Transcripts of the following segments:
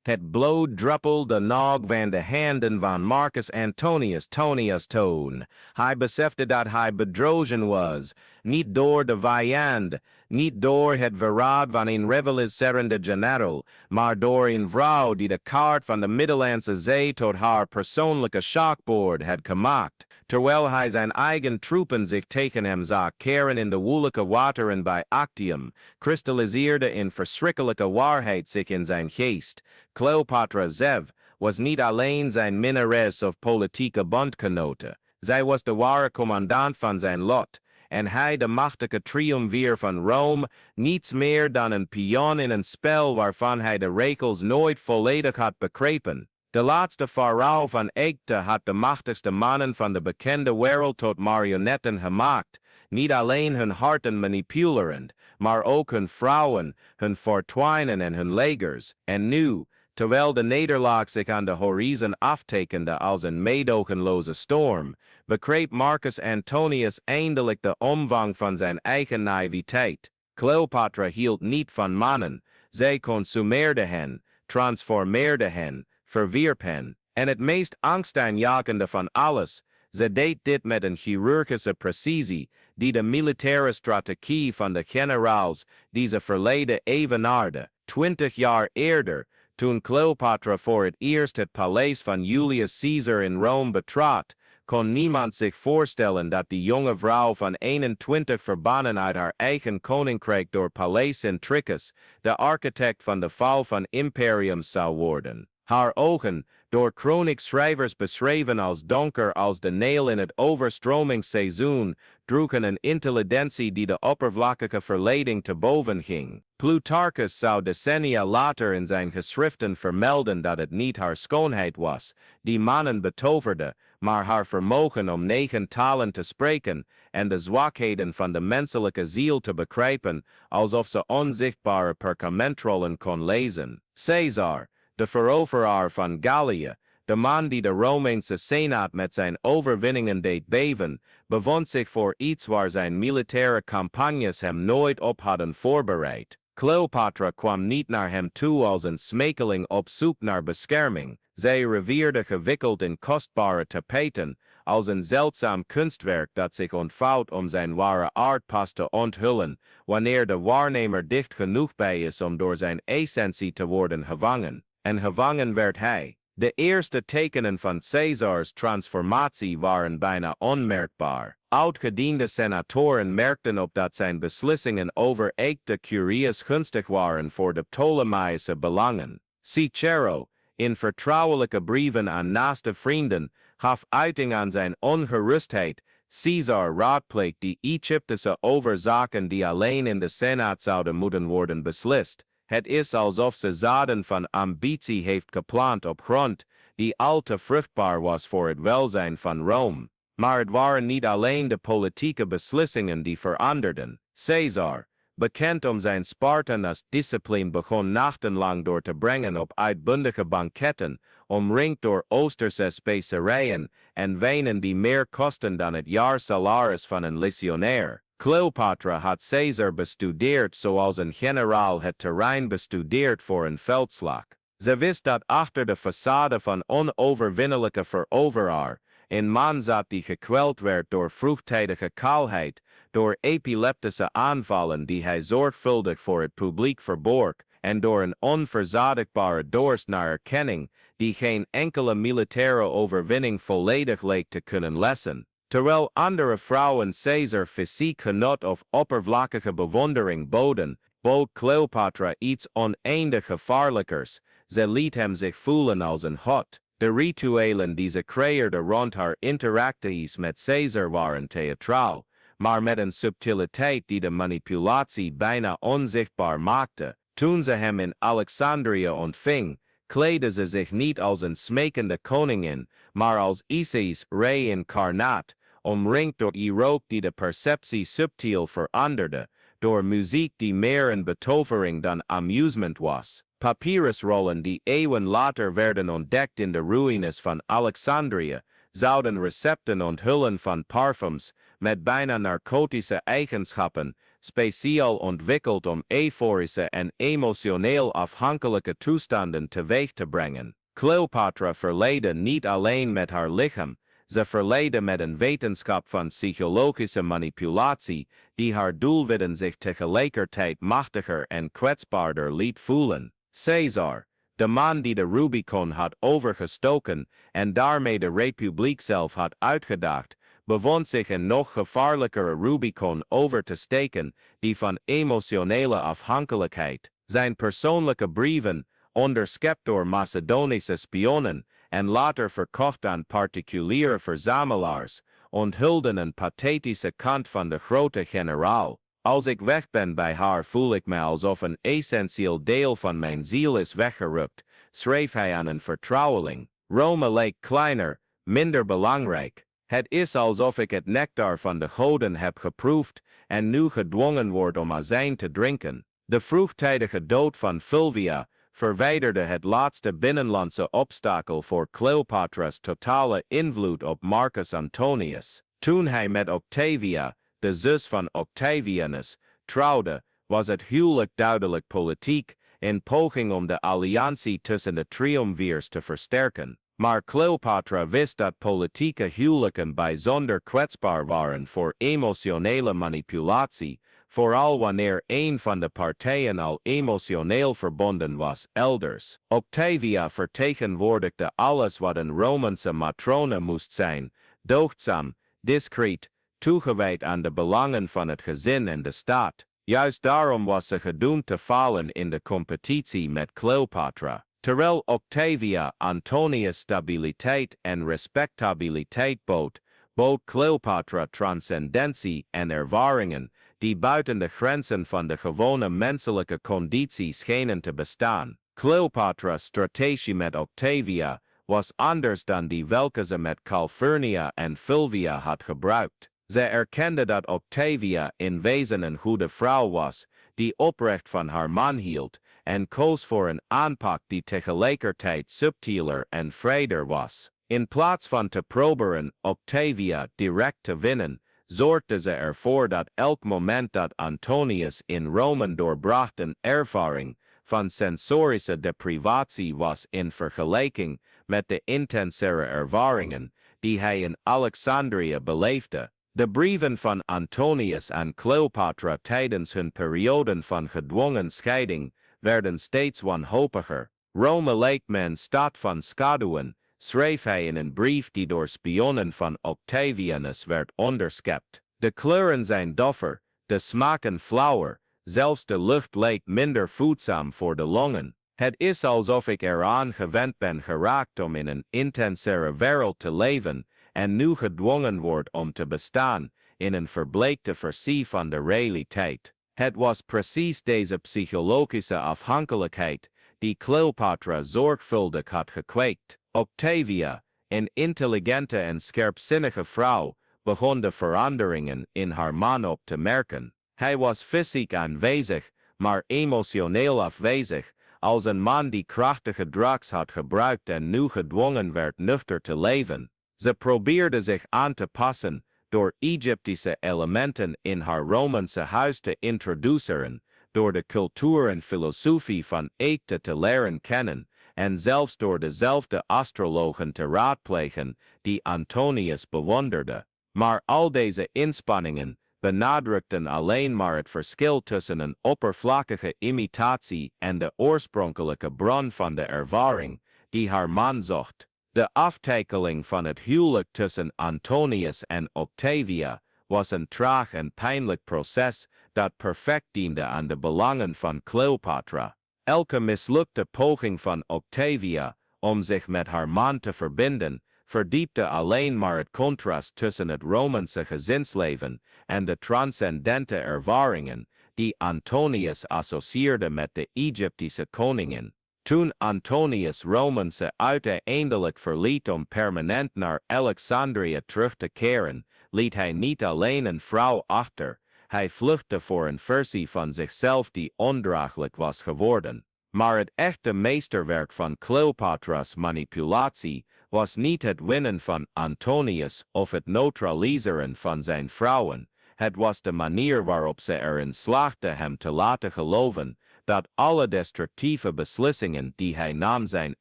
Het bloed druppelde nog van de handen van Marcus Antonius Tonius toon. Hij besefte dat hij bedrogen was, niet door de vijand, niet door het verraad van een rivaliserende generaal, maar door een vrouw die de kaart van de Middellandse Zee tot haar persoonlijke schakbord had gemaakt, terwijl hij zijn eigen troepen zich tegen hem zag keren in de woelijke wateren bij Actium, kristalliseerde in verschrikkelijke waarheid zich in zijn geest. Cleopatra Zev was niet alleen zijn minnares of politieke bondgenote, zij was de ware commandant van zijn lot, en hij de machtige triumvier van Rome, niets meer dan een pion in een spel waarvan hij de regels nooit volledig had begrepen. De laatste farao van Egypte had de machtigste mannen van de bekende wereld tot marionetten gemaakt, niet alleen hun harten manipulerend, maar ook hun vrouwen, hun fortuinen en hun legers, en nu, terwijl de nederlaag zich aan de horizon aftekende als een meedogenloze storm, begreep Marcus Antonius eindelijk de omvang van zijn eigen naïviteit. Cleopatra hield niet van mannen, zij consumeerde hen, transformeerde hen, verwierp hen, en het meest angstaanjagende van alles, ze deed dit met een chirurgische precisie, die de militaire strategie van de generaals, die ze verleidde evenaarde. 20 jaar eerder, toen Cleopatra voor het eerst het paleis van Julius Caesar in Rome betrad, kon niemand zich voorstellen dat die jonge vrouw van 21 verbannen uit haar eigen koninkrijk door Paleis Intricus, de architect van de val van imperiums zou worden. Haar ogen, door chronicschrijvers beschreven als donker als de nail in het overstromingsseizoen, droegen een intelligentie die de oppervlakkige verleiding te boven ging. Plutarchus zou decennia later in zijn geschriften vermelden dat het niet haar schoonheid was, die mannen betoverde, maar haar vermogen om 9 talen te spreken en de zwakheden van de menselijke ziel te begrijpen, alsof ze onzichtbare perkamentrollen kon lezen. Caesar, de veroveraar van Gallië, de man die de Romeinse Senaat met zijn overwinningen deed beven, bevond zich voor iets waar zijn militaire campagnes hem nooit op hadden voorbereid. Cleopatra kwam niet naar hem toe als een smekeling op zoek naar bescherming, zij reveerde gewikkeld in kostbare tapijten, als een zeldzaam kunstwerk dat zich ontvouwt om zijn ware aard pas te onthullen, wanneer de waarnemer dicht genoeg bij is om door zijn essentie te worden gevangen. En gevangen werd hij. De eerste tekenen van Caesars transformatie waren bijna onmerkbaar. Oudgediende senatoren merkten op dat zijn beslissingen over Egypte curieus gunstig waren voor de Ptolemaïsche belangen. Cicero, in vertrouwelijke brieven aan naaste vrienden, gaf uiting aan zijn ongerustheid. Caesar raadpleegt die Egyptische overzaken die alleen in de Senaat zouden moeten worden beslist. Het is alsof ze zaden van ambitie heeft geplant op grond, die al te vruchtbaar was voor het welzijn van Rome. Maar het waren niet alleen de politieke beslissingen die veranderden. Caesar, bekend om zijn Spartanas discipline, begon nachtenlang door te brengen op uitbundige banketten, omringd door Oosterse specerijen en wijnen die meer kosten dan het jaarsalaris van een legionair. Cleopatra had Caesar bestudeerd zoals een generaal het terrein bestudeert voor een veldslag. Ze wist dat achter de façade van onoverwinnelijke veroveraar een man zat die gekweld werd door vroegtijdige kaalheid, door epileptische aanvallen die hij zorgvuldig voor het publiek verborg, en door een onverzadigbare dorst naar erkenning, die geen enkele militaire overwinning volledig leek te kunnen lessen. Terwijl andere vrouwen Caesar fysiek genot of oppervlakkige bewondering boden, bood Cleopatra iets oneindig gevaarlijkers. Ze liet hem zich voelen als een god. De rituelen die ze creëerde rond haar interacties met Caesar waren theatraal, maar met een subtiliteit die de manipulatie bijna onzichtbaar maakte. Toen ze hem in Alexandrië ontving, kleedde ze zich niet als een smekende koningin, maar als Isis reïncarnaat, omringd door rook die de perceptie subtiel veranderde, door muziek die meer een betovering dan amusement was. Papyrusrollen die eeuwen later werden ontdekt in de ruïnes van Alexandrië, zouden recepten onthullen van parfums met bijna narcotische eigenschappen. speciaal ontwikkeld euphorische en emotioneel afhankelijke toestanden teweeg te brengen. Cleopatra verleidde niet alleen met haar lichaam, ze verleidde met een wetenschap van psychologische manipulatie, die haar doelwitten zich tegelijkertijd machtiger en kwetsbaarder liet voelen. Caesar, de man die de Rubicon had overgestoken en daarmee de republiek zelf had uitgedaagd, bevond zich een nog gevaarlijkere Rubicon over te steken, die van emotionele afhankelijkheid. Zijn persoonlijke brieven, onderschept door Macedonische spionnen en later verkocht aan particuliere verzamelaars, onthulden een pathetische kant van de grote generaal. Als ik weg ben bij haar voel ik me alsof een essentieel deel van mijn ziel is weggerukt, schreef hij aan een vertrouweling. Rome leek kleiner, minder belangrijk. Het is alsof ik het nectar van de goden heb geproefd en nu gedwongen word om azijn te drinken. De vroegtijdige dood van Fulvia verwijderde het laatste binnenlandse obstakel voor Cleopatra's totale invloed op Marcus Antonius. Toen hij met Octavia, de zus van Octavianus, trouwde, was het huwelijk duidelijk politiek, in poging om de alliantie tussen de triumvirs te versterken. Maar Cleopatra wist dat politieke huwelijken bijzonder kwetsbaar waren voor emotionele manipulatie, vooral wanneer een van de partijen al emotioneel verbonden was elders. Octavia vertegenwoordigde alles wat een Romeinse matrone moest zijn, deugdzaam, discreet, toegewijd aan de belangen van het gezin en de staat. Juist daarom was ze gedoemd te falen in de competitie met Cleopatra. Terwijl Octavia Antonius stabiliteit en respectabiliteit bood Cleopatra transcendentie en ervaringen die buiten de grenzen van de gewone menselijke conditie schenen te bestaan. Cleopatra's strategie met Octavia was anders dan die welke ze met Calphurnia en Fulvia had gebruikt. Ze erkende dat Octavia in wezen een goede vrouw was, die oprecht van haar man hield, en koos voor een aanpak die tegelijkertijd subtieler en vrijder was. In plaats van te proberen Octavia direct te winnen, zorgde ze ervoor dat elk moment dat Antonius in Rome doorbracht een ervaring van sensorische deprivatie was in vergelijking met de intensere ervaringen die hij in Alexandrië beleefde. De brieven van Antonius aan Cleopatra tijdens hun perioden van gedwongen scheiding werden steeds wanhopiger. Rome leek me een stad van schaduwen, schreef hij in een brief die door spionnen van Octavianus werd onderschept. De kleuren zijn doffer, de smaken flauwer, zelfs de lucht leek minder voedzaam voor de longen. Het is alsof ik eraan gewend ben geraakt om in een intensere wereld te leven en nu gedwongen word om te bestaan in een verbleekte versie van de realiteit. Het was precies deze psychologische afhankelijkheid die Cleopatra zorgvuldig had gekweekt. Octavia, een intelligente en scherpzinnige vrouw, begon de veranderingen in haar man op te merken. Hij was fysiek aanwezig, maar emotioneel afwezig, als een man die krachtige drugs had gebruikt en nu gedwongen werd nuchter te leven. Ze probeerde zich aan te passen door Egyptische elementen in haar Romeinse huis te introduceren, door de cultuur en filosofie van Egypte te leren kennen, en zelfs door dezelfde astrologen te raadplegen die Antonius bewonderde. Maar al deze inspanningen benadrukten alleen maar het verschil tussen een oppervlakkige imitatie en de oorspronkelijke bron van de ervaring die haar man zocht. De aftakeling van het huwelijk tussen Antonius en Octavia was een traag en pijnlijk proces dat perfect diende aan de belangen van Cleopatra. Elke mislukte poging van Octavia om zich met haar man te verbinden verdiepte alleen maar het contrast tussen het Romeinse gezinsleven en de transcendente ervaringen die Antonius associeerde met de Egyptische koningin. Toen Antonius Romeinse uiteindelijk verliet om permanent naar Alexandrië terug te keren, liet hij niet alleen een vrouw achter, hij vluchtte voor een versie van zichzelf die ondraaglijk was geworden. Maar het echte meesterwerk van Cleopatra's manipulatie was niet het winnen van Antonius of het neutraliseren van zijn vrouwen, Het was de manier waarop ze erin slaagde hem te laten geloven dat alle destructieve beslissingen die hij nam zijn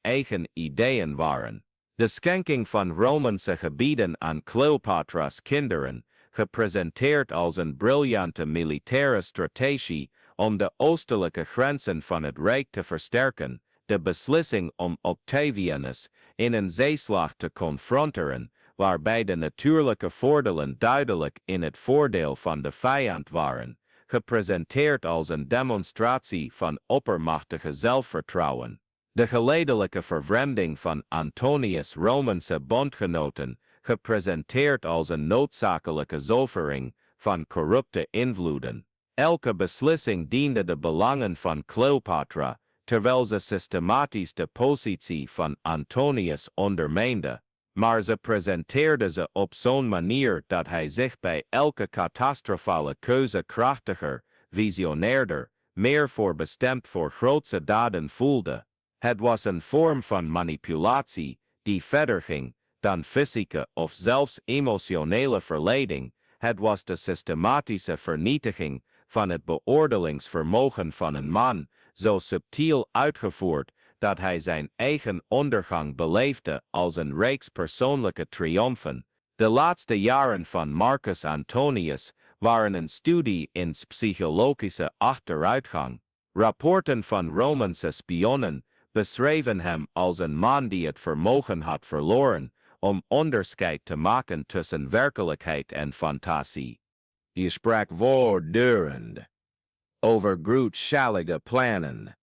eigen ideeën waren. De schenking van Romeinse gebieden aan Cleopatra's kinderen, gepresenteerd als een briljante militaire strategie om de oostelijke grenzen van het Rijk te versterken, de beslissing om Octavianus in een zeeslag te confronteren, waarbij de natuurlijke voordelen duidelijk in het voordeel van de vijand waren, gepresenteerd als een demonstratie van oppermachtige zelfvertrouwen. De geleidelijke vervreemding van Antonius' Romeinse bondgenoten, gepresenteerd als een noodzakelijke zuivering van corrupte invloeden. Elke beslissing diende de belangen van Cleopatra, terwijl ze systematisch de positie van Antonius ondermijnde, maar ze presenteerde ze op zo'n manier dat hij zich bij elke catastrofale keuze krachtiger, visionairder, meer voorbestemd voor grootse daden voelde. Het was een vorm van manipulatie die verder ging dan fysieke of zelfs emotionele verleiding. Het was de systematische vernietiging van het beoordelingsvermogen van een man, zo subtiel uitgevoerd dat hij zijn eigen ondergang beleefde als een reeks persoonlijke triomfen. De laatste jaren van Marcus Antonius waren een studie in psychologische achteruitgang. Rapporten van Romeinse spionnen beschreven hem als een man die het vermogen had verloren om onderscheid te maken tussen werkelijkheid en fantasie. Hij sprak voortdurend over grootschalige plannen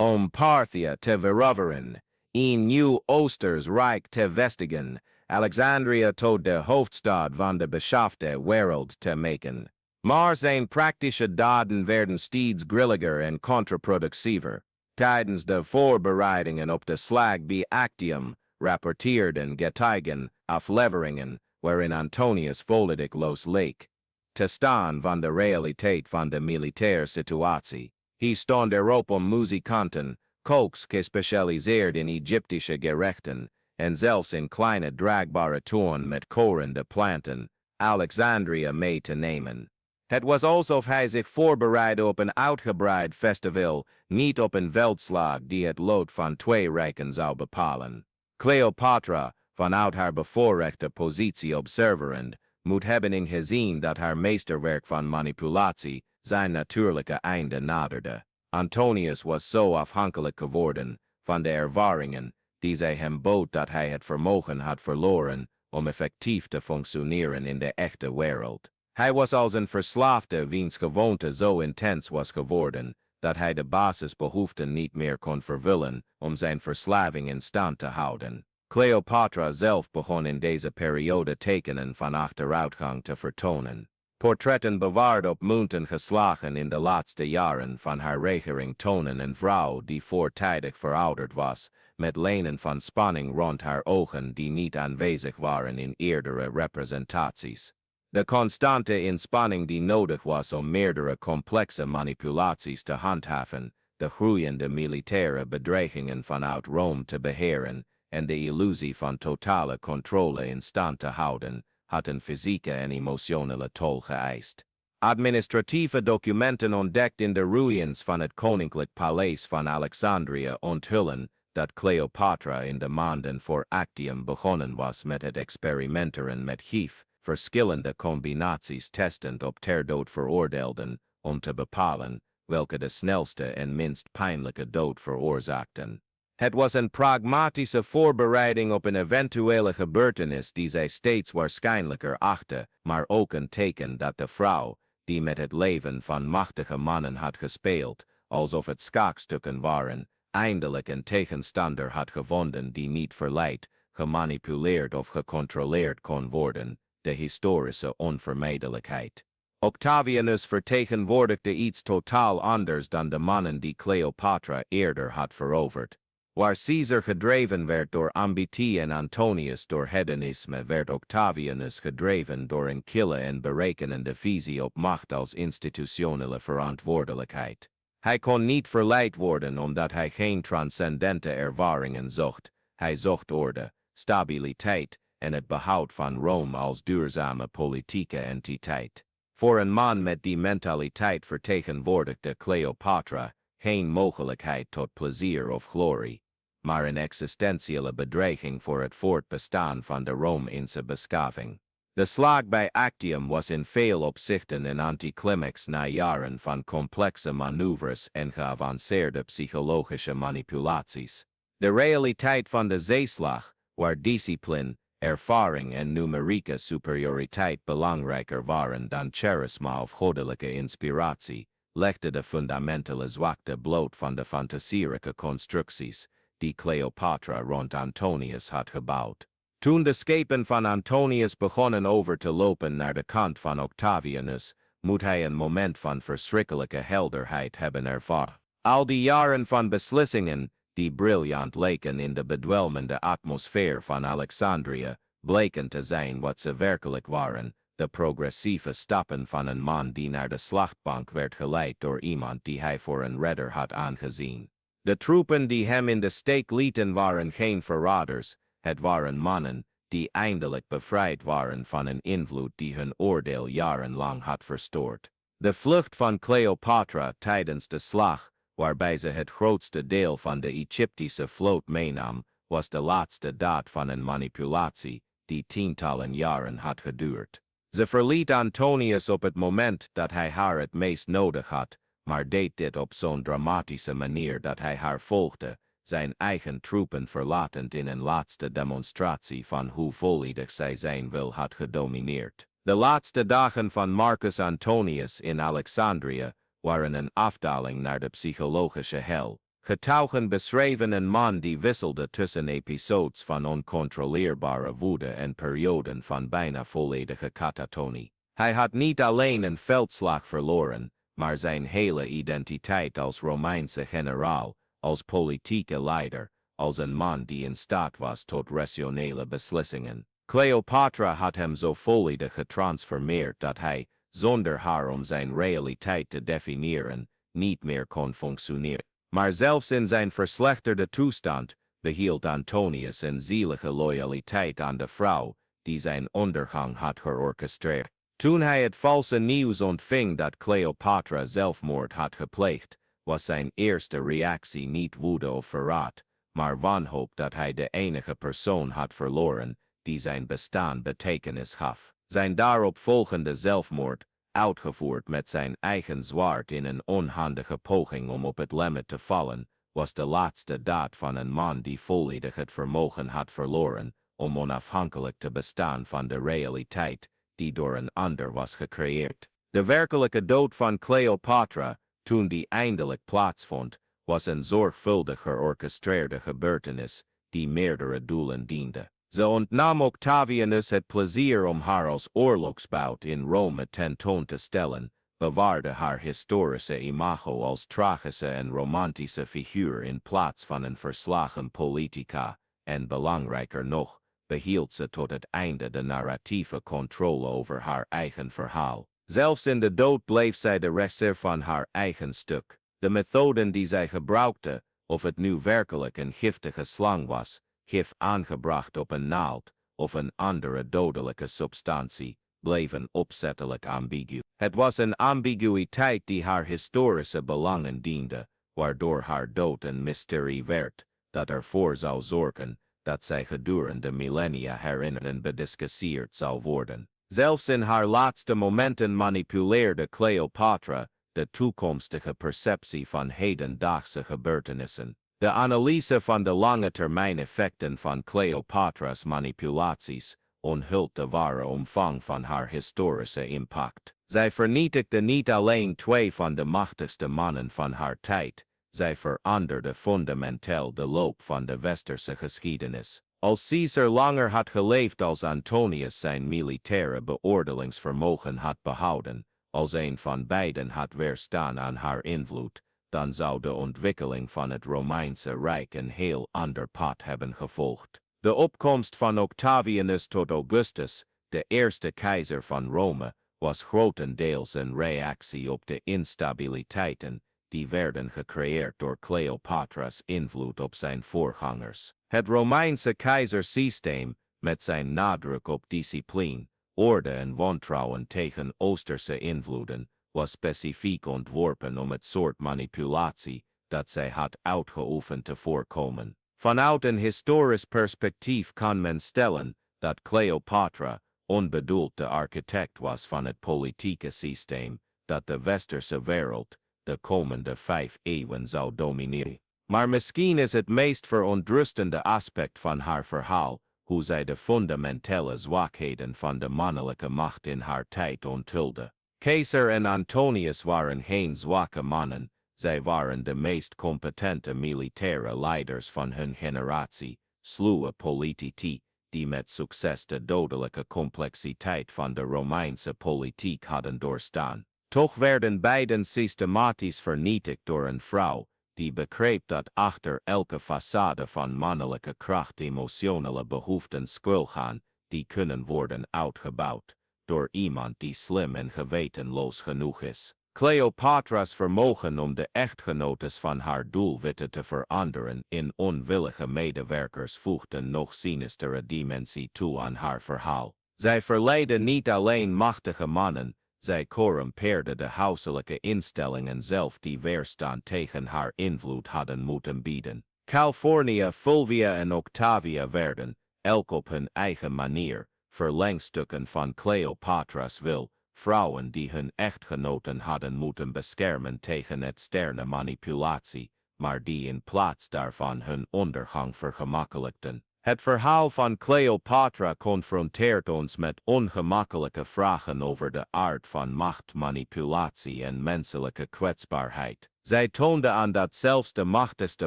om Parthia te veroveren, een nieuw Oosters Rijk te vestigen, Alexandria tot de hoofdstad van de beschaafde wereld te maken. Maar zijn praktische daden werden steeds grilliger en contraproductiever. Tijdens de voorbereidingen op de slag bij Actium rapporteerden getuigen afleveringen waarin Antonius volledig leek te staan van de realiteit van de militaire situatie. Hij stond erop om muzikanten, koks gespecialiseerd in Egyptische gerechten, en zelfs in kleine draagbare toren met korende planten, Alexandria mee te nemen. Het was alsof hij zich voorbereidde op een uitgebreid festival, niet op een veldslag die het lot van twee rijken zou bepalen. Cleopatra, vanuit haar bevoorrechte positie observerend, moet hebben ingezien dat haar meesterwerk van manipulatie zijn natuurlijke einde naderde. Antonius was zo afhankelijk geworden van de ervaringen die zij hem bood dat hij het vermogen had verloren om effectief te functioneren in de echte wereld. Hij was als een verslaafde wiens gewoonte zo intens was geworden dat hij de basisbehoeften niet meer kon vervullen om zijn verslaving in stand te houden. Cleopatra zelf begon in deze periode tekenen van achteruitgang te vertonen. Portretten bewaard op munten geslagen in de laatste jaren van haar regering tonen een vrouw die voortijdig verouderd was, met lijnen van spanning rond haar ogen die niet aanwezig waren in eerdere representaties. De constante inspanning die nodig was om meerdere complexe manipulaties te handhaven, de groeiende militaire bedreigingen vanuit Rome te beheren en de illusie van totale controle in stand te houden, had een fysieke en emotionele tol geëist. Administratieve documenten ontdekt in de ruïnes van het koninklijk paleis van Alexandria onthullen dat Cleopatra in de maanden voor Actium begonnen was met het experimenteren met gif, verschillende combinaties testend op ter dood veroordeelden, om te bepalen welke de snelste en minst pijnlijke dood veroorzaakten. Het was een pragmatische voorbereiding op een eventuele gebeurtenis die zij steeds waarschijnlijker achtte, maar ook een teken dat de vrouw, die met het leven van machtige mannen had gespeeld, alsof het schaakstukken waren, eindelijk een tegenstander had gevonden die niet verleid, gemanipuleerd of gecontroleerd kon worden, de historische onvermijdelijkheid. Octavianus vertegenwoordigde iets totaal anders dan de mannen die Cleopatra eerder had veroverd. Waar Caesar gedreven werd door ambitie en Antonius door hedonisme, werd Octavianus gedreven door een kille en berekenende visie op macht als institutionele verantwoordelijkheid. Hij kon niet verleid worden omdat hij geen transcendente ervaringen zocht. Hij zocht orde, stabiliteit en het behoud van Rome als duurzame politieke entiteit. Voor een man met die mentaliteit vertegenwoordigde Cleopatra geen mogelijkheid tot plezier of glorie, maar een existentiële bedreiging voor het voortbestaan van de Romeinse beschaving. De slag bij Actium was in veel opzichten een anticlimax na jaren van complexe manoeuvres en geavanceerde psychologische manipulaties. De realiteit van de zeeslag, waar discipline, ervaring en numerieke superioriteit belangrijker waren dan charisma of goddelijke inspiratie, legde de fundamentele zwakte bloot van de fantasierlijke constructies die Cleopatra rond Antonius had gebouwd. Toen de schepen van Antonius begonnen over te lopen naar de kant van Octavianus, moet hij een moment van verschrikkelijke helderheid hebben ervaren. Al die jaren van beslissingen, die briljant leken in de bedwelmende atmosfeer van Alexandrië, bleken te zijn wat ze werkelijk waren, de progressieve stappen van een man die naar de slachtbank werd geleid door iemand die hij voor een redder had aangezien. De troepen die hem in de steek lieten waren geen verraders, het waren mannen die eindelijk bevrijd waren van een invloed die hun oordeel jarenlang had verstoord. De vlucht van Cleopatra tijdens de slag, waarbij ze het grootste deel van de Egyptische vloot meenam, was de laatste daad van een manipulatie die tientallen jaren had geduurd. Ze verliet Antonius op het moment dat hij haar het meest nodig had, maar deed dit op zo'n dramatische manier dat hij haar volgde, zijn eigen troepen verlatend in een laatste demonstratie van hoe volledig zij zijn wil had gedomineerd. De laatste dagen van Marcus Antonius in Alexandrië waren een afdaling naar de psychologische hel. Getuigen beschreven een man die wisselde tussen episodes van oncontroleerbare woede en perioden van bijna volledige katatonie. Hij had niet alleen een veldslag verloren, maar zijn hele identiteit als Romeinse generaal, als politieke leider, als een man die in staat was tot rationele beslissingen. Cleopatra had hem zo volledig getransformeerd dat hij, zonder haar om zijn realiteit te definiëren, niet meer kon functioneren. Maar zelfs in zijn verslechterde toestand behield Antonius een zielige loyaliteit aan de vrouw die zijn ondergang had georchestreerd. Toen hij het valse nieuws ontving dat Cleopatra zelfmoord had gepleegd, was zijn eerste reactie niet woede of verraad, maar wanhoop dat hij de enige persoon had verloren die zijn bestaan betekenis gaf. Zijn daaropvolgende zelfmoord, uitgevoerd met zijn eigen zwaard in een onhandige poging om op het lemmet te vallen, was de laatste daad van een man die volledig het vermogen had verloren om onafhankelijk te bestaan van de realiteit die door een ander was gecreëerd. De werkelijke dood van Cleopatra, toen die eindelijk plaatsvond, was een zorgvuldig georchestreerde gebeurtenis die meerdere doelen diende. Ze ontnam Octavianus het plezier om haar als oorlogsbout in Rome tentoon te stellen, bewaarde haar historische imago als tragische en romantische figuur in plaats van een verslagen politica, en belangrijker nog, behield ze tot het einde de narratieve controle over haar eigen verhaal. Zelfs in de dood bleef zij de regisseur van haar eigen stuk. De methoden die zij gebruikte, of het nu werkelijk een giftige slang was, gif aangebracht op een naald, of een andere dodelijke substantie, bleven opzettelijk ambigu. Het was een ambiguïteit die haar historische belangen diende, waardoor haar dood een mysterie werd, dat ervoor zou zorgen dat zij gedurende millennia herinnerd en bediscussieerd zou worden. Zelfs in haar laatste momenten manipuleerde Cleopatra de toekomstige perceptie van hedendaagse gebeurtenissen. De analyse van de lange termijn effecten van Cleopatra's manipulaties onthult de ware omvang van haar historische impact. Zij vernietigde niet alleen twee van de machtigste mannen van haar tijd, zij veranderde fundamenteel de loop van de westerse geschiedenis. Als Caesar langer had geleefd als Antonius zijn militaire beoordelingsvermogen had behouden, als een van beiden had weerstaan aan haar invloed, dan zou de ontwikkeling van het Romeinse Rijk een heel ander pad hebben gevolgd. De opkomst van Octavianus tot Augustus, de eerste keizer van Rome, was grotendeels een reactie op de instabiliteiten die werden gecreëerd door Cleopatra's invloed op zijn voorgangers. Het Romeinse keizersysteem, met zijn nadruk op discipline, orde en wantrouwen tegen Oosterse invloeden was specifiek ontworpen het soort manipulatie dat zij had uitgeoefend te voorkomen. Vanuit een historisch perspectief kan men stellen dat Cleopatra onbedoeld de architect was van het politieke systeem dat de westerse wereld de komende 5 eeuwen zou domineren. Maar misschien is het meest verontrustende aspect van haar verhaal hoe zij de fundamentele zwakheden van de mannelijke macht in haar tijd onthulde. Keizer en Antonius waren geen zwakke mannen, zij waren de meest competente militaire leiders van hun generatie, sluwe politici, die met succes de dodelijke complexiteit van de Romeinse politiek hadden doorstaan. Toch werden beiden systematisch vernietigd door een vrouw, die begreep dat achter elke façade van mannelijke kracht emotionele behoeften schuilgaan, die kunnen worden uitgebouwd door iemand die slim en gewetenloos genoeg is. Cleopatra's vermogen om de echtgenotes van haar doelwitten te veranderen in onwillige medewerkers voegde een nog sinistere dimensie toe aan haar verhaal. Zij verleidde niet alleen machtige mannen, zij corrumpeerde de huiselijke instellingen zelf die weerstand tegen haar invloed hadden moeten bieden. Calpurnia, Fulvia en Octavia werden, elk op hun eigen manier, verlengstukken van Cleopatra's wil, vrouwen die hun echtgenoten hadden moeten beschermen tegen externe manipulatie, maar die in plaats daarvan hun ondergang vergemakkelijkten. Het verhaal van Cleopatra confronteert ons met ongemakkelijke vragen over de aard van machtmanipulatie en menselijke kwetsbaarheid. Zij toonde aan dat zelfs de machtigste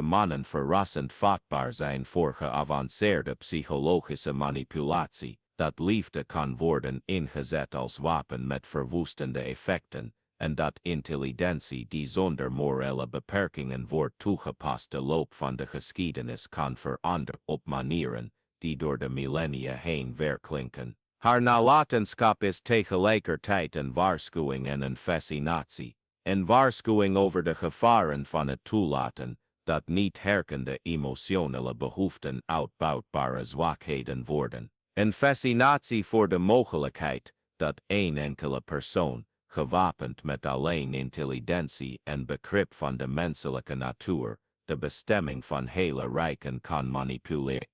mannen verrassend vatbaar zijn voor geavanceerde psychologische manipulatie, dat liefde kan worden ingezet als wapen met verwoestende effecten, en dat intelligentie die zonder morele beperkingen wordt toegepast de loop van de geschiedenis kan veranderen op manieren die door de millennia heen weerklinken. Haar nalatenschap is tegelijkertijd een waarschuwing en een fascinatie, een waarschuwing over de gevaren van het toelaten dat niet herkende emotionele behoeften uitbouwbare zwakheden worden. Een fascinatie voor de mogelijkheid dat één enkele persoon, gewapend met alleen intelligentie en begrip van de menselijke natuur, de bestemming van hele rijken kan manipuleren.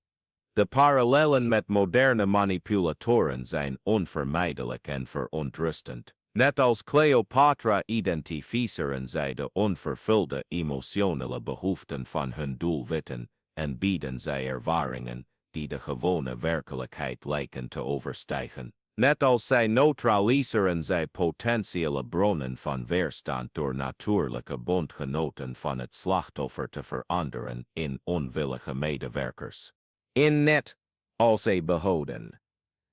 De parallellen met moderne manipulatoren zijn onvermijdelijk en verontrustend. Net als Cleopatra identificeren zij de onvervulde emotionele behoeften van hun doelwitten en bieden zij ervaringen die de gewone werkelijkheid lijken te overstijgen. Net als zij neutraliseren zij potentiële bronnen van weerstand door natuurlijke bondgenoten van het slachtoffer te veranderen in onwillige medewerkers. In net als zij behouden.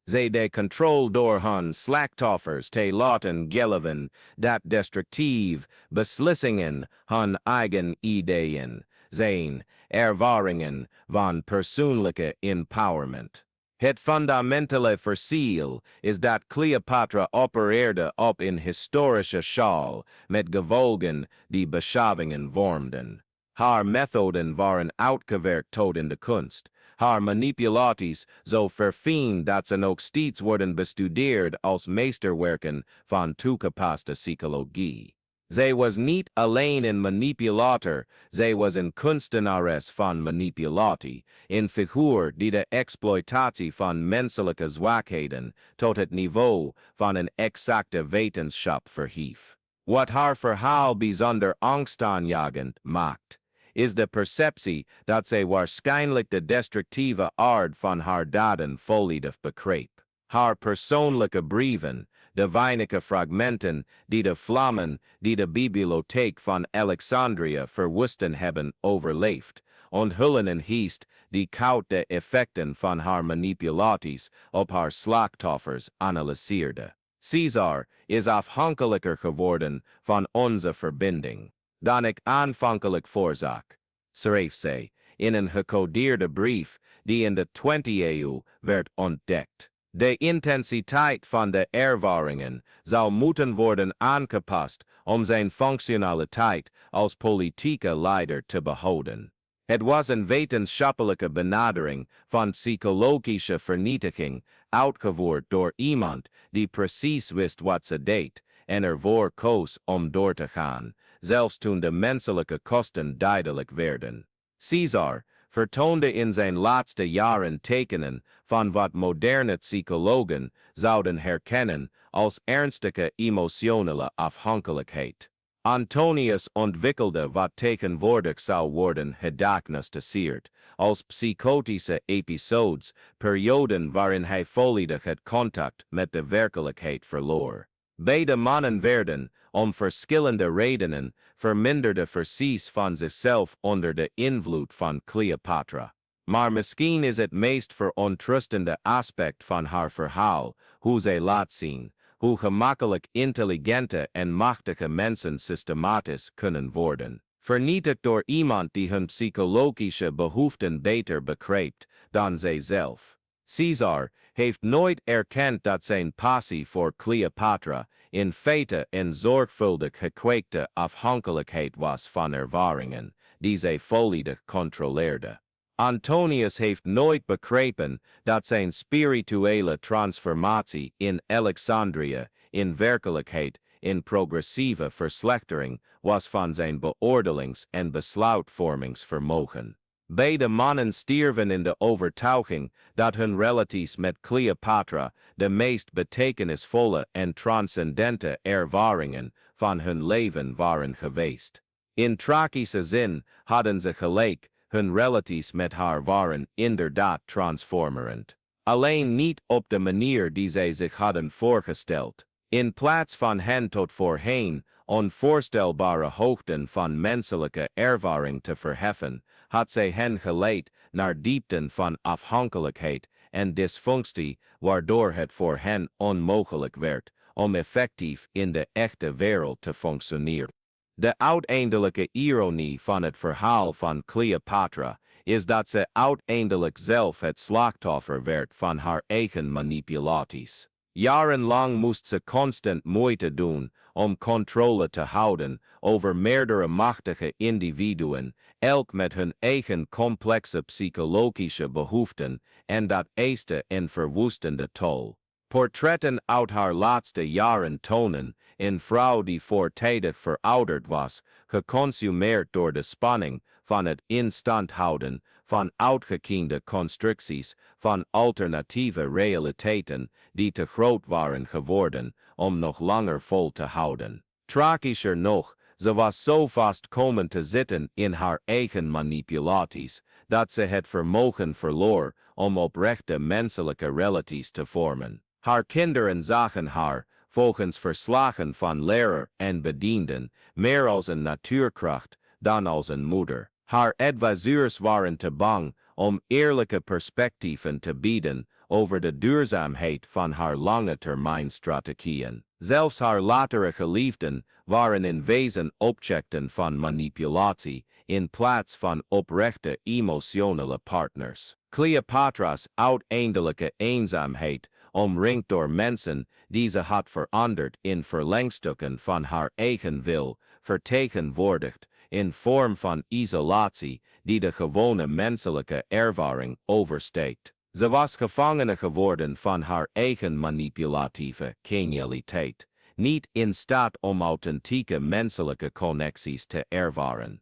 Zij de controle door hun slachtoffers te laten geven dat destructief beslissingen hun eigen ideeën zijn, ervaringen van persoonlijke empowerment. Het fundamentele verschil is dat Cleopatra opereerde op een historische schaal met gevolgen die beschavingen vormden. Haar methoden waren uitgewerkt tot in de kunst. Haar manipulaties zo verfijnd dat ze nog steeds worden bestudeerd als meesterwerken van toegepaste psychologie. Zij was niet alleen een manipulator, zij was een kunstenares van manipulatie, een figuur die de exploitatie van menselijke zwakheden tot het niveau van een exacte wetenschap verhief. Wat haar verhaal bijzonder angstaanjagend maakt, is de perceptie dat zij waarschijnlijk de destructieve aard van haar daden volledig begreep. Haar persoonlijke brieven, de weinige fragmenten die de vlammen die de bibliotheek van Alexandria verwoesten hebben overleefd, onthullen een geest die koud de effecten van haar manipulaties op haar slachtoffers analyseerde. Caesar is afhankelijker geworden van onze verbinding dan ik aanvankelijk voorzag, schreef zij in een gecodeerde brief die in de 20e eeuw werd ontdekt. De intensiteit van de ervaringen zou moeten worden aangepast om zijn functionaliteit als politieke leider te behouden. Het was een wetenschappelijke benadering van psychologische vernietiging, uitgevoerd door iemand die precies wist wat ze deed en ervoor koos om door te gaan, zelfs toen de menselijke kosten duidelijk werden. Caesar vertoonde in zijn laatste jaren tekenen van wat moderne psychologen zouden herkennen als ernstige emotionele afhankelijkheid. Antonius ontwikkelde wat tegenwoordig zou worden gediagnosticeerd als psychotische episodes, perioden waarin hij volledig het contact met de werkelijkheid verloor. Beide mannen werden, om verschillende redenen, verminderde versies van zichzelf onder de invloed van Cleopatra. Maar misschien is het meest verontrustende aspect van haar verhaal hoe zij laat zien hoe gemakkelijk intelligente en machtige mensen systematisch kunnen worden, vernietigd door iemand die hun psychologische behoeften beter begrijpt dan zijzelf. Caesar heeft nooit erkend dat zijn passie voor Cleopatra in feite een zorgvuldig gekweekte afhankelijkheid was van ervaringen die zij volledig controleerde. Antonius heeft nooit begrepen dat zijn spirituele transformatie in Alexandrië in werkelijkheid in progressieve verslechtering was van zijn beoordelings- en besluitvormingsvermogen. Beide mannen stierven in de overtuiging dat hun relaties met Cleopatra de meest betekenisvolle en transcendente ervaringen van hun leven waren geweest. In tragische zin hadden ze gelijk. Hun relaties met haar waren inderdaad transformerend. Alleen niet op de manier die zij zich hadden voorgesteld. In plaats van hen tot voorheen onvoorstelbare hoogten van menselijke ervaring te verheffen, had zij hen geleid naar diepten van afhankelijkheid en dysfunctie, waardoor het voor hen onmogelijk werd om effectief in de echte wereld te functioneren. De uiteindelijke ironie van het verhaal van Cleopatra is dat ze uiteindelijk zelf het slachtoffer werd van haar eigen manipulaties. Jarenlang moest ze constant moeite doen om controle te houden over meerdere machtige individuen, elk met hun eigen complexe psychologische behoeften, en dat eiste een verwoestende tol. Portretten uit haar laatste jaren tonen een vrouw die voortijdig verouderd was, geconsumeerd door de spanning van het in stand houden van uitgekiende constructies van alternatieve realiteiten die te groot waren geworden om nog langer vol te houden. Tragischer nog, ze was zo vast komen te zitten in haar eigen manipulaties, dat ze het vermogen verloor om oprechte menselijke relaties te vormen. Haar kinderen zagen haar, volgens verslagen van leraar en bedienden, meer als een natuurkracht dan als een moeder. Haar adviseurs waren te bang om eerlijke perspectieven te bieden over de duurzaamheid van haar lange termijn strategieën. Zelfs haar latere geliefden waren in wezen objecten van manipulatie in plaats van oprechte emotionele partners. Cleopatra's uiteindelijke eenzaamheid, omringd door mensen die ze had veranderd in verlengstukken van haar eigen wil, vertegenwoordigd in vorm van isolatie die de gewone menselijke ervaring oversteekt. Ze was gevangene geworden van haar eigen manipulatieve genialiteit, niet in staat om authentieke menselijke connecties te ervaren.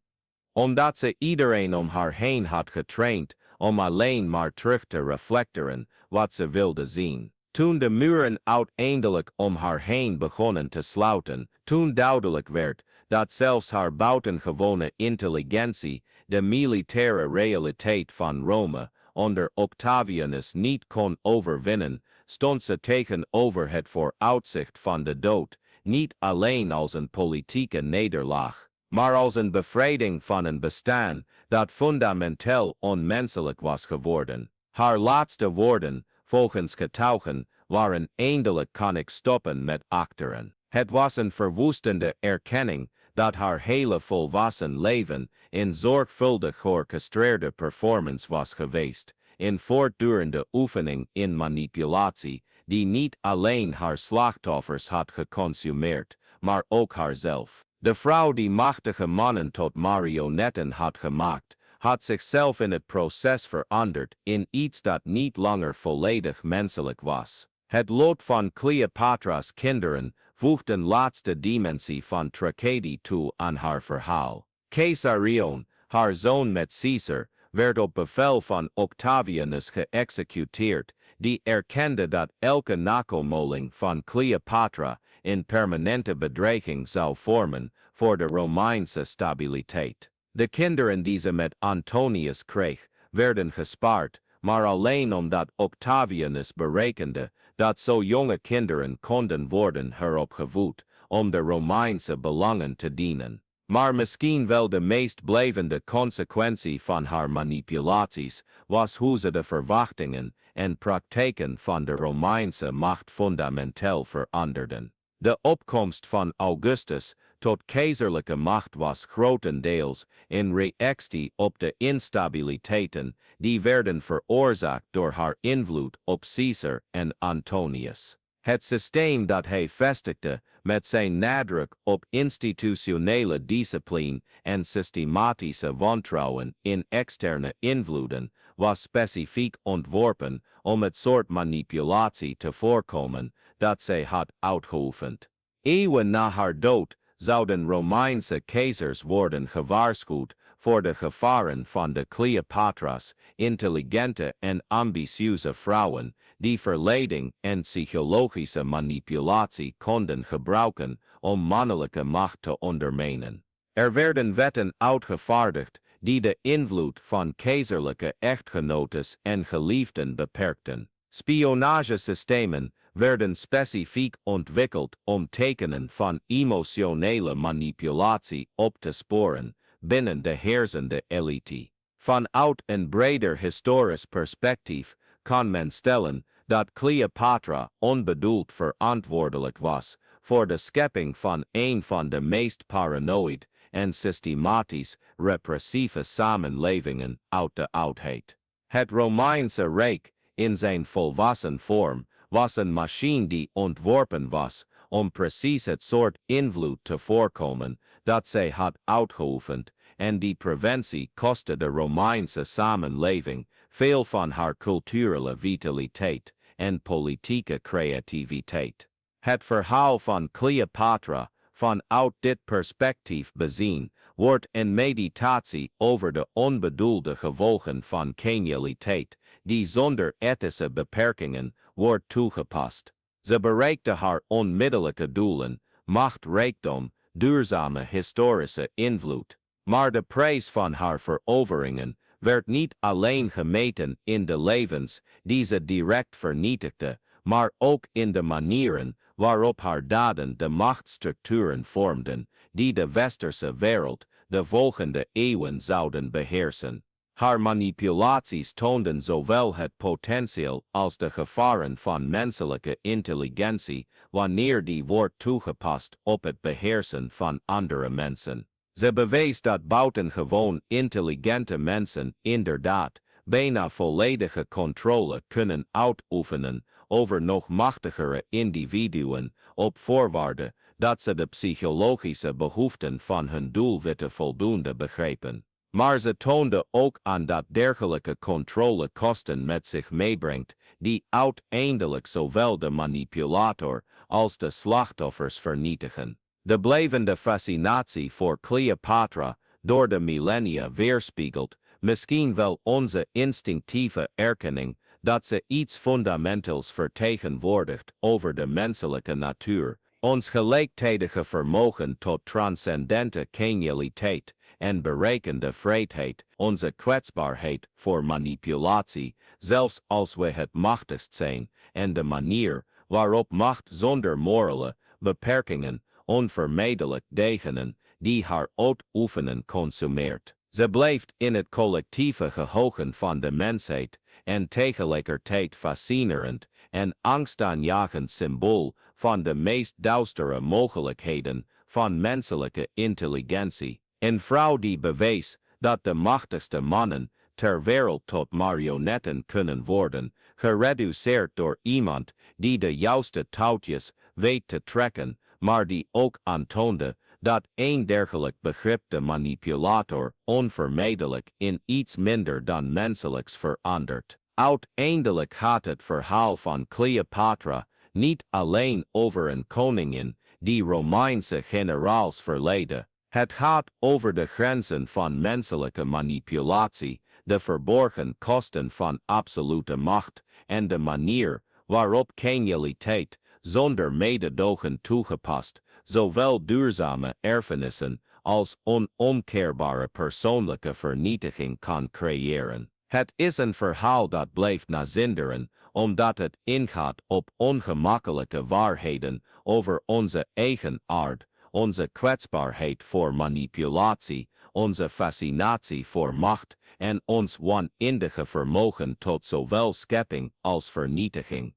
Omdat ze iedereen om haar heen had getraind om alleen maar terug te reflecteren wat ze wilde zien. Toen de muren uiteindelijk om haar heen begonnen te sluiten, toen duidelijk werd dat zelfs haar buitengewone intelligentie de militaire realiteit van Rome onder Octavianus niet kon overwinnen, stond ze tegenover het vooruitzicht van de dood, niet alleen als een politieke nederlaag, maar als een bevrijding van een bestaan dat fundamenteel onmenselijk was geworden. Haar laatste woorden, volgens getuigen, waren: eindelijk kan ik stoppen met acteren. Het was een verwoestende erkenning dat haar hele volwassen leven in zorgvuldig georchestreerde performance was geweest, in voortdurende oefening in manipulatie, die niet alleen haar slachtoffers had geconsumeerd, maar ook haarzelf. De vrouw die machtige mannen tot marionetten had gemaakt, had zichzelf in het proces veranderd in iets dat niet langer volledig menselijk was. Het lot van Cleopatra's kinderen voegt een laatste dimensie van tragedie toe aan haar verhaal. Caesarion, haar zoon met Caesar, werd op bevel van Octavianus geëxecuteerd, die erkende dat elke nakomeling van Cleopatra een permanente bedreiging zou vormen voor de Romeinse stabiliteit. De kinderen die ze met Antonius kreeg, werden gespaard, maar alleen omdat Octavianus berekende dat zo jonge kinderen konden worden heropgevoed om de Romeinse belangen te dienen. Maar misschien wel de meest blijvende consequentie van haar manipulaties was hoe ze de verwachtingen en praktijken van de Romeinse macht fundamenteel veranderden. De opkomst van Augustus tot keizerlijke macht was grotendeels in reactie op de instabiliteiten die werden veroorzaakt door haar invloed op Caesar en Antonius. Het systeem dat hij vestigde met zijn nadruk op institutionele discipline en systematische wantrouwen in externe invloeden was specifiek ontworpen om het soort manipulatie te voorkomen dat zij had uitgeoefend. Eeuwen na haar dood zouden Romeinse keizers worden gewaarschuwd voor de gevaren van de Cleopatra's, intelligente en ambitieuze vrouwen, die verleiding en psychologische manipulatie konden gebruiken om mannelijke macht te ondermijnen. Er werden wetten uitgevaardigd die de invloed van keizerlijke echtgenotes en geliefden beperkten. Spionagesystemen werden specifiek ontwikkeld om tekenen van emotionele manipulatie op te sporen binnen de heersende elite. Vanuit een breder historisch perspectief kan men stellen dat Cleopatra onbedoeld verantwoordelijk was voor de schepping van een van de meest paranoïd en systematisch repressieve samenlevingen uit de oudheid. Het Romeinse Rijk, in zijn volwassen vorm, was een machine die ontworpen was om precies het soort invloed te voorkomen dat zij had uitgeoefend, en die preventie kostte de Romeinse samenleving veel van haar culturele vitaliteit en politieke creativiteit. Het verhaal van Cleopatra, vanuit dit perspectief bezien, wordt een meditatie over de onbedoelde gevolgen van genialiteit, die zonder ethische beperkingen wordt toegepast. Ze bereikte haar onmiddellijke doelen, macht, rijkdom, duurzame historische invloed. Maar de prijs van haar veroveringen werd niet alleen gemeten in de levens die ze direct vernietigde, maar ook in de manieren waarop haar daden de machtsstructuren vormden, die de westerse wereld de volgende eeuwen zouden beheersen. Haar manipulaties toonden zowel het potentieel als de gevaren van menselijke intelligentie wanneer die wordt toegepast op het beheersen van andere mensen. Ze bewees dat buitengewoon intelligente mensen inderdaad bijna volledige controle kunnen uitoefenen over nog machtigere individuen op voorwaarde dat ze de psychologische behoeften van hun doelwitten voldoende begrepen. Maar ze toonde ook aan dat dergelijke controle kosten met zich meebrengt, die uiteindelijk zowel de manipulator als de slachtoffers vernietigen. De blijvende fascinatie voor Cleopatra door de millennia weerspiegelt misschien wel onze instinctieve erkenning dat ze iets fundamenteels vertegenwoordigt over de menselijke natuur, ons gelijktijdige vermogen tot transcendente genialiteit en berekende vrijheid, onze kwetsbaarheid voor manipulatie, zelfs als we het machtigst zijn, en de manier waarop macht zonder morele beperkingen onvermijdelijk degenen die haar uitoefenen consumeert. Ze blijft in het collectieve geheugen van de mensheid en tegelijkertijd fascinerend en angstaanjagend symbool van de meest duistere mogelijkheden van menselijke intelligentie. Een vrouw die bewees dat de machtigste mannen ter wereld tot marionetten kunnen worden, gereduceerd door iemand die de juiste touwtjes weet te trekken, maar die ook aantoonde dat een dergelijk begrip de manipulator onvermijdelijk in iets minder dan menselijks verandert. Uiteindelijk gaat het verhaal van Cleopatra niet alleen over een koningin die Romeinse generaals verleidde. Het gaat over de grenzen van menselijke manipulatie, de verborgen kosten van absolute macht en de manier waarop genialiteit zonder mededogen toegepast zowel duurzame erfenissen als onomkeerbare persoonlijke vernietiging kan creëren. Het is een verhaal dat blijft nazinderen, omdat het ingaat op ongemakkelijke waarheden over onze eigen aard, onze kwetsbaarheid voor manipulatie, onze fascinatie voor macht en ons oneindige vermogen tot zowel schepping als vernietiging.